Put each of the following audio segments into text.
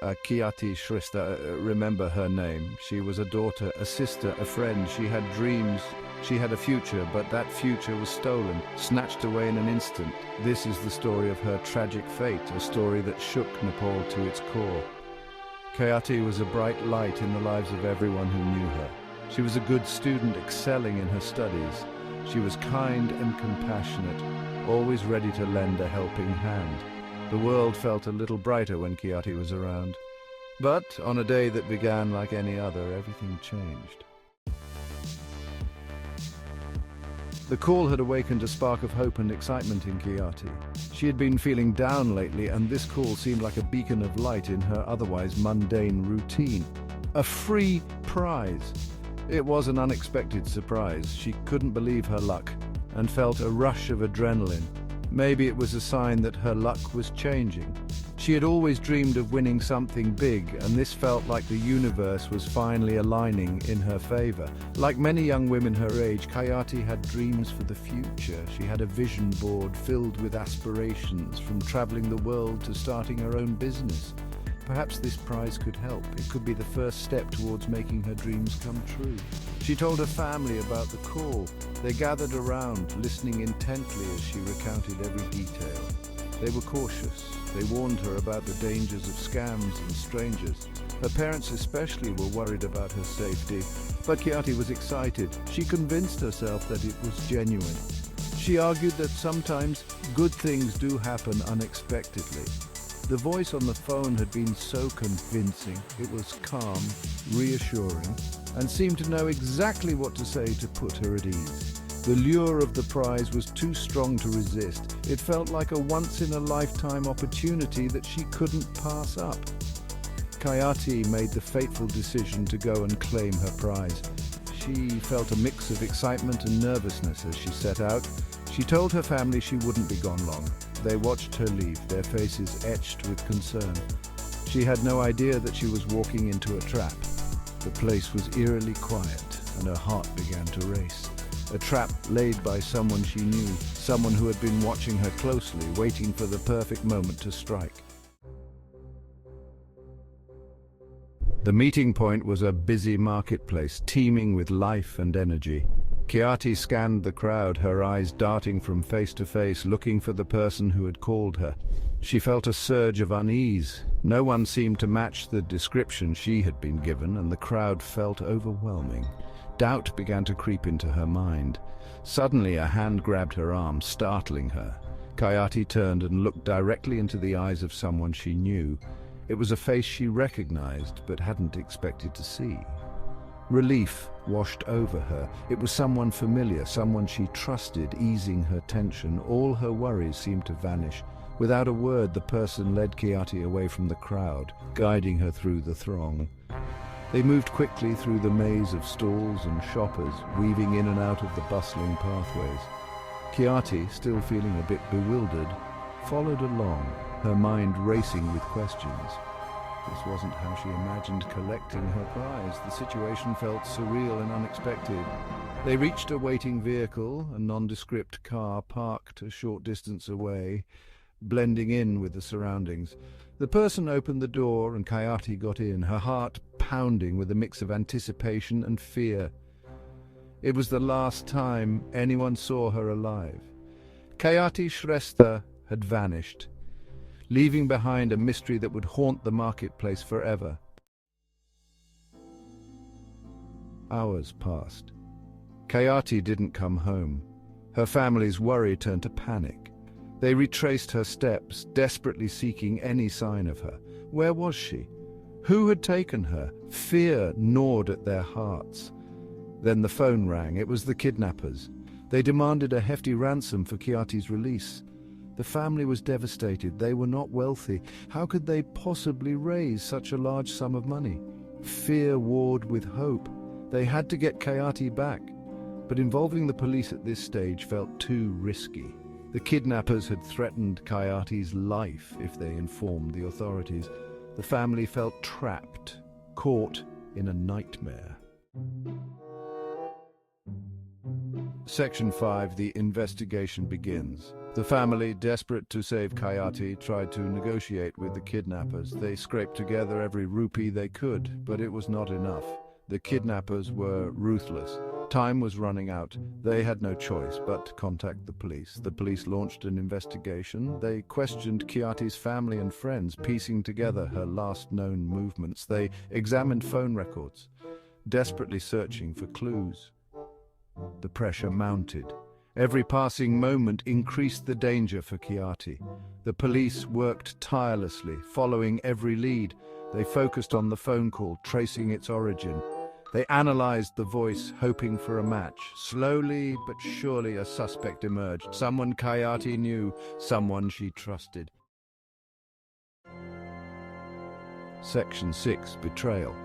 Khyati Shrestha, remember her name. She was a daughter, a sister, a friend. She had dreams. She had a future, but that future was stolen, snatched away in an instant. This is the story of her tragic fate, a story that shook Nepal to its core. Khyati was a bright light in the lives of everyone who knew her. She was a good student, excelling in her studies. She was kind and compassionate, always ready to lend a helping hand. The world felt a little brighter when Khyati was around. But on a day that began like any other, everything changed. The call had awakened a spark of hope and excitement in Khyati. She had been feeling down lately, and this call seemed like a beacon of light in her otherwise mundane routine. A free prize. It was an unexpected surprise. She couldn't believe her luck and felt a rush of adrenaline. Maybe it was a sign that her luck was changing. She had always dreamed of winning something big, and this felt like the universe was finally aligning in her favor. Like many young women her age, Khyati had dreams for the future. She had a vision board filled with aspirations, from traveling the world to starting her own business. Perhaps this prize could help. It could be the first step towards making her dreams come true. She told her family about the call. They gathered around, listening intently as she recounted every detail. They were cautious. They warned her about the dangers of scams and strangers. Her parents especially were worried about her safety. But Khyati was excited. She convinced herself that it was genuine. She argued that sometimes good things do happen unexpectedly. The voice on the phone had been so convincing. It was calm, reassuring, and seemed to know exactly what to say to put her at ease. The lure of the prize was too strong to resist. It felt like a once-in-a-lifetime opportunity that she couldn't pass up. Khyati made the fateful decision to go and claim her prize. She felt a mix of excitement and nervousness as she set out. She told her family she wouldn't be gone long. They watched her leave, their faces etched with concern. She had no idea that she was walking into a trap. The place was eerily quiet, and her heart began to race. A trap laid by someone she knew, someone who had been watching her closely, waiting for the perfect moment to strike. The meeting point was a busy marketplace, teeming with life and energy. Khyati scanned the crowd, her eyes darting from face to face, looking for the person who had called her. She felt a surge of unease. No one seemed to match the description she had been given, and the crowd felt overwhelming. Doubt began to creep into her mind. Suddenly, a hand grabbed her arm, startling her. Khyati turned and looked directly into the eyes of someone she knew. It was a face she recognized, but hadn't expected to see. Relief washed over her. It was someone familiar, someone she trusted, easing her tension. All her worries seemed to vanish. Without a word, the person led Khyati away from the crowd, guiding her through the throng. They moved quickly through the maze of stalls and shoppers, weaving in and out of the bustling pathways. Khyati, still feeling a bit bewildered, followed along, her mind racing with questions. This wasn't how she imagined collecting her prize. The situation felt surreal and unexpected. They reached a waiting vehicle, a nondescript car parked a short distance away, blending in with the surroundings. The person opened the door and Khyati got in, her heart pounding with a mix of anticipation and fear. It was the last time anyone saw her alive. Khyati Shrestha had vanished, leaving behind a mystery that would haunt the marketplace forever. Hours passed. Khyati didn't come home. Her family's worry turned to panic. They retraced her steps, desperately seeking any sign of her. Where was she? Who had taken her? Fear gnawed at their hearts. Then the phone rang. It was the kidnappers. They demanded a hefty ransom for Khyati's release. The family was devastated. They were not wealthy. How could they possibly raise such a large sum of money? Fear warred with hope. They had to get Khyati back. But involving the police at this stage felt too risky. The kidnappers had threatened Khyati's life if they informed the authorities. The family felt trapped, caught in a nightmare. Section 5. The investigation begins. The family, desperate to save Khyati, tried to negotiate with the kidnappers. They scraped together every rupee they could, but it was not enough. The kidnappers were ruthless. Time was running out. They had no choice but to contact the police. The police launched an investigation. They questioned Khyati's family and friends, piecing together her last known movements. They examined phone records, desperately searching for clues. The pressure mounted. Every passing moment increased the danger for Khyati. The police worked tirelessly, following every lead. They focused on the phone call, tracing its origin. They analyzed the voice, hoping for a match. Slowly but surely a suspect emerged. Someone Khyati knew, someone she trusted. Section 6. Betrayal.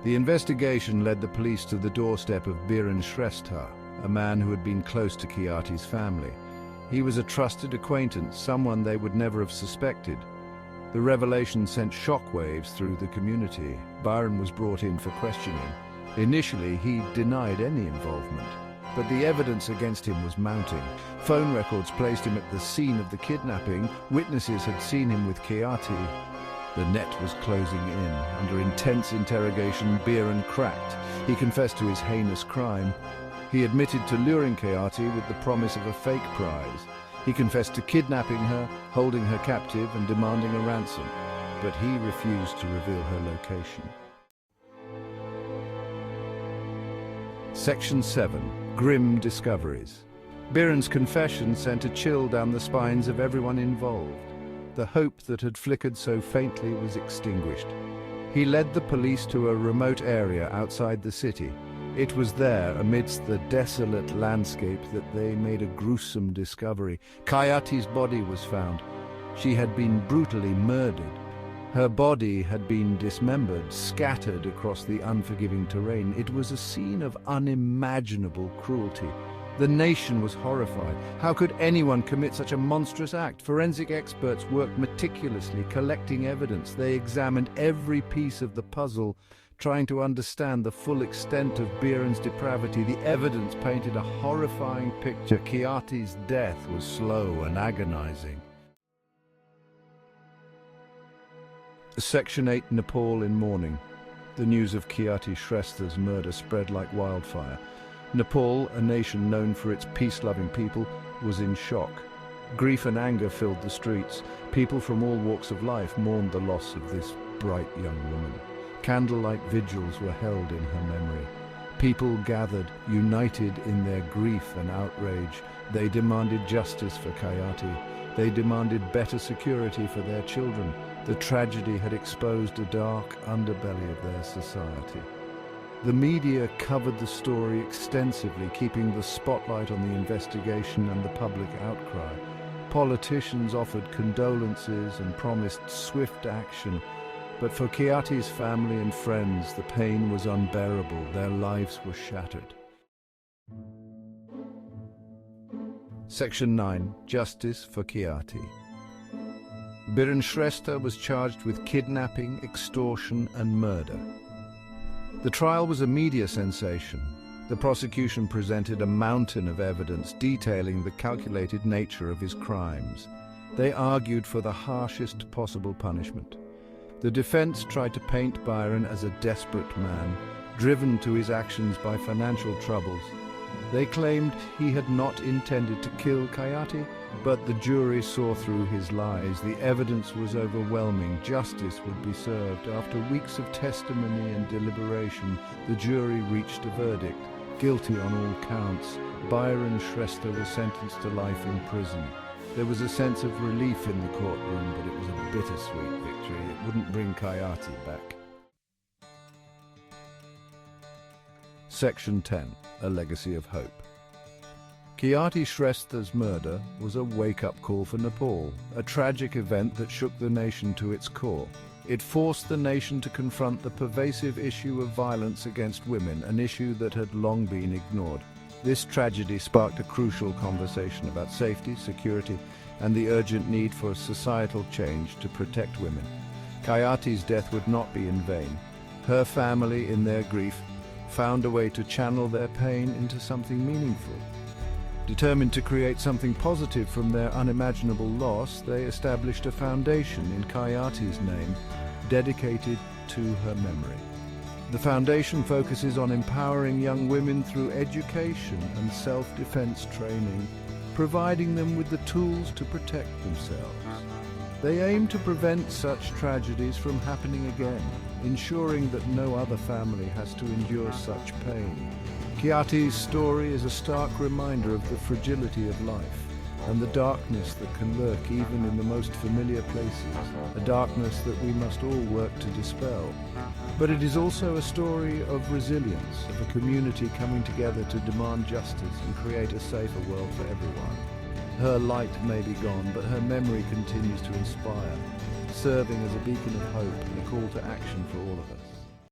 The investigation led the police to the doorstep of Shrestha, a man who had been close to Khyati's family. He was a trusted acquaintance, someone they would never have suspected. The revelation sent shockwaves through the community. Byron was brought in for questioning. Initially, he denied any involvement, but the evidence against him was mounting. Phone records placed him at the scene of the kidnapping. Witnesses had seen him with Khyati. The net was closing in. Under intense interrogation, Byron cracked. He confessed to his heinous crime. He admitted to luring Khyati with the promise of a fake prize. He confessed to kidnapping her, holding her captive and demanding a ransom, but he refused to reveal her location. Section 7. Grim Discoveries. Byron's confession sent a chill down the spines of everyone involved. The hope that had flickered so faintly was extinguished. He led the police to a remote area outside the city. It was there, amidst the desolate landscape, that they made a gruesome discovery. Khyati's body was found. She had been brutally murdered. Her body had been dismembered, scattered across the unforgiving terrain. It was a scene of unimaginable cruelty. The nation was horrified. How could anyone commit such a monstrous act? Forensic experts worked meticulously, collecting evidence. They examined every piece of the puzzle, trying to understand the full extent of Byron's depravity. The evidence painted a horrifying picture. Khyati's death was slow and agonizing. Section 8. Nepal in mourning. The news of Khyati Shrestha's murder spread like wildfire. Nepal, a nation known for its peace-loving people, was in shock. Grief and anger filled the streets. People from all walks of life mourned the loss of this bright young woman. Candlelight vigils were held in her memory. People gathered, united in their grief and outrage. They demanded justice for Khyati. They demanded better security for their children. The tragedy had exposed a dark underbelly of their society. The media covered the story extensively, keeping the spotlight on the investigation and the public outcry. Politicians offered condolences and promised swift action. But for Khyati's family and friends, the pain was unbearable. Their lives were shattered. Section 9. Justice for Khyati. Shrestha was charged with kidnapping, extortion, and murder. The trial was a media sensation. The prosecution presented a mountain of evidence detailing the calculated nature of his crimes. They argued for the harshest possible punishment. The defense tried to paint Byron as a desperate man, driven to his actions by financial troubles. They claimed he had not intended to kill Khyati, but the jury saw through his lies. The evidence was overwhelming. Justice would be served. After weeks of testimony and deliberation, the jury reached a verdict. Guilty on all counts. Byron Shrestha was sentenced to life in prison. There was a sense of relief in the courtroom, but it was a bittersweet victory. It wouldn't bring Khyati back. Section 10. A Legacy of Hope. Khyati Shrestha's murder was a wake-up call for Nepal, a tragic event that shook the nation to its core. It forced the nation to confront the pervasive issue of violence against women, an issue that had long been ignored. This tragedy sparked a crucial conversation about safety, security, and the urgent need for societal change to protect women. Khyati's death would not be in vain. Her family, in their grief, found a way to channel their pain into something meaningful. Determined to create something positive from their unimaginable loss, they established a foundation in Khyati's name, dedicated to her memory. The foundation focuses on empowering young women through education and self-defense training, providing them with the tools to protect themselves. They aim to prevent such tragedies from happening again, ensuring that no other family has to endure such pain. Khyati's story is a stark reminder of the fragility of life and the darkness that can lurk even in the most familiar places, a darkness that we must all work to dispel. But it is also a story of resilience, of a community coming together to demand justice and create a safer world for everyone. Her light may be gone, but her memory continues to inspire, serving as a beacon of hope and a call to action for all of us.